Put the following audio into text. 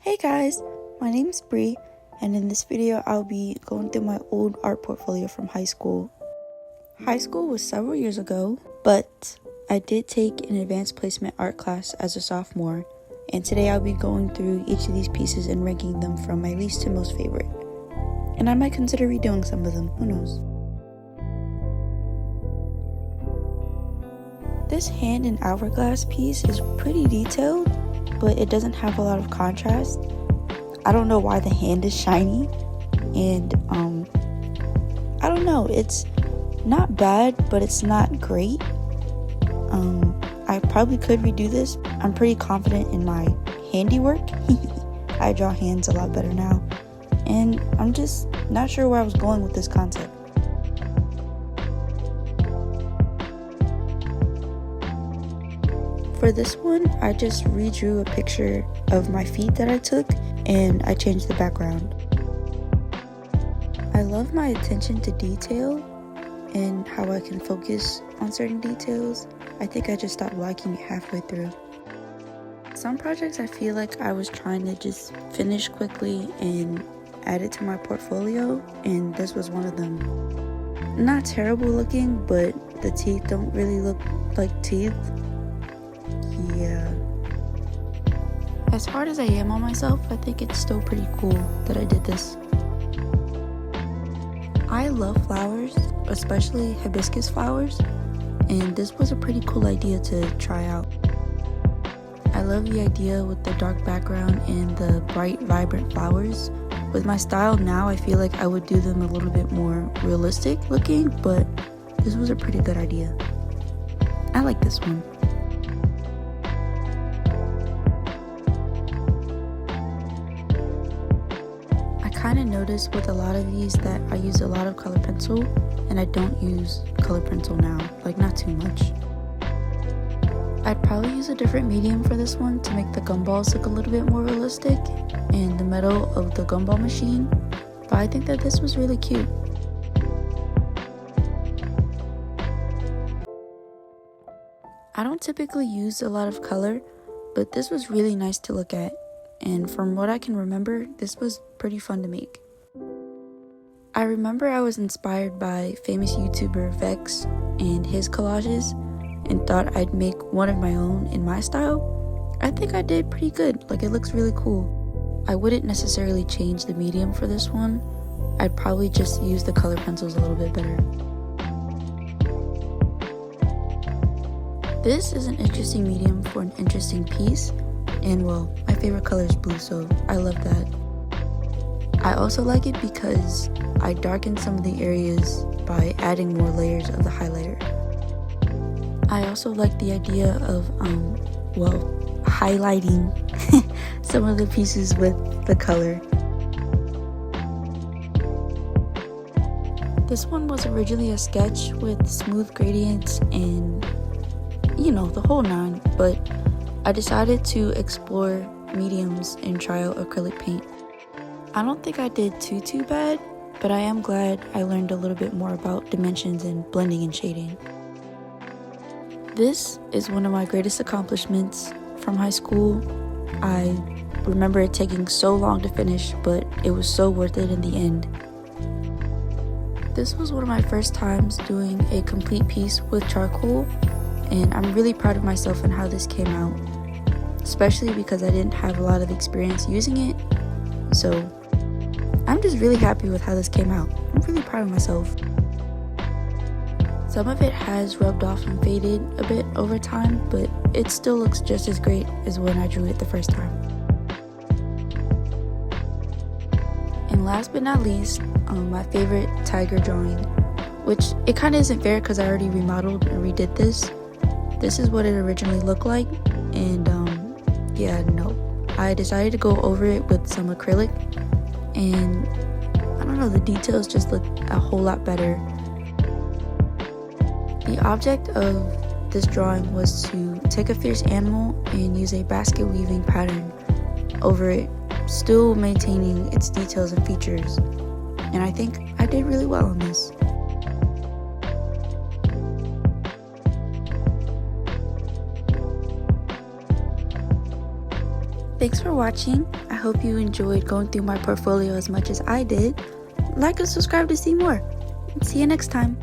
Hey guys, my name is Bree, and in this video I'll be going through my old art portfolio from high school. High school was several years ago, but I did take an advanced placement art class as a sophomore, and today I'll be going through each of these pieces and ranking them from my least to most favorite. And I might consider redoing some of them, who knows. This hand and hourglass piece is pretty detailed, but it doesn't have a lot of contrast. I don't know why the hand is shiny, and I don't know, it's not bad, but it's not great. I probably could redo this. I'm pretty confident in my handiwork. I draw hands a lot better now, and I'm just not sure where I was going with this concept. For this one, I just redrew a picture of my feet that I took, and I changed the background. I love my attention to detail and how I can focus on certain details. I think I just stopped liking it halfway through. Some projects I feel like I was trying to just finish quickly and add it to my portfolio, and this was one of them. Not terrible looking, but the teeth don't really look like teeth. Yeah. As hard as I am on myself, I think it's still pretty cool that I did this. I love flowers, especially hibiscus flowers, and this was a pretty cool idea to try out. I love the idea with the dark background and the bright, vibrant flowers. With my style now, I feel like I would do them a little bit more realistic looking, but this was a pretty good idea. I like this one. I kind of noticed with a lot of these that I use a lot of color pencil, and I don't use color pencil now, like not too much. I'd probably use a different medium for this one to make the gumballs look a little bit more realistic and the metal of the gumball machine, but I think that this was really cute. I don't typically use a lot of color, but this was really nice to look at. And from what I can remember, this was pretty fun to make. I remember I was inspired by famous YouTuber Vex and his collages and thought I'd make one of my own in my style. I think I did pretty good, like it looks really cool. I wouldn't necessarily change the medium for this one. I'd probably just use the color pencils a little bit better. This is an interesting medium for an interesting piece. And well, my favorite color is blue, so I love that. I also like it because I darkened some of the areas by adding more layers of the highlighter. I also like the idea of, highlighting some of the pieces with the color. This one was originally a sketch with smooth gradients and, the whole nine, but I decided to explore mediums and try out acrylic paint. I don't think I did too bad, but I am glad I learned a little bit more about dimensions and blending and shading. This is one of my greatest accomplishments from high school. I remember it taking so long to finish, but it was so worth it in the end. This was one of my first times doing a complete piece with charcoal, and I'm really proud of myself and how this came out, especially because I didn't have a lot of experience using it. So I'm just really happy with how this came out. I'm really proud of myself. Some of it has rubbed off and faded a bit over time, but it still looks just as great as when I drew it the first time. And last but not least, my favorite tiger drawing, which it kind of isn't fair because I already remodeled and redid this. This is what it originally looked like, and I decided to go over it with some acrylic, and I don't know, the details just look a whole lot better. The object of this drawing was to take a fierce animal and use a basket weaving pattern over it, still maintaining its details and features, and I think I did really well on this. thanks for watching. I hope you enjoyed going through my portfolio as much as I did. Like and subscribe to see more. See you next time.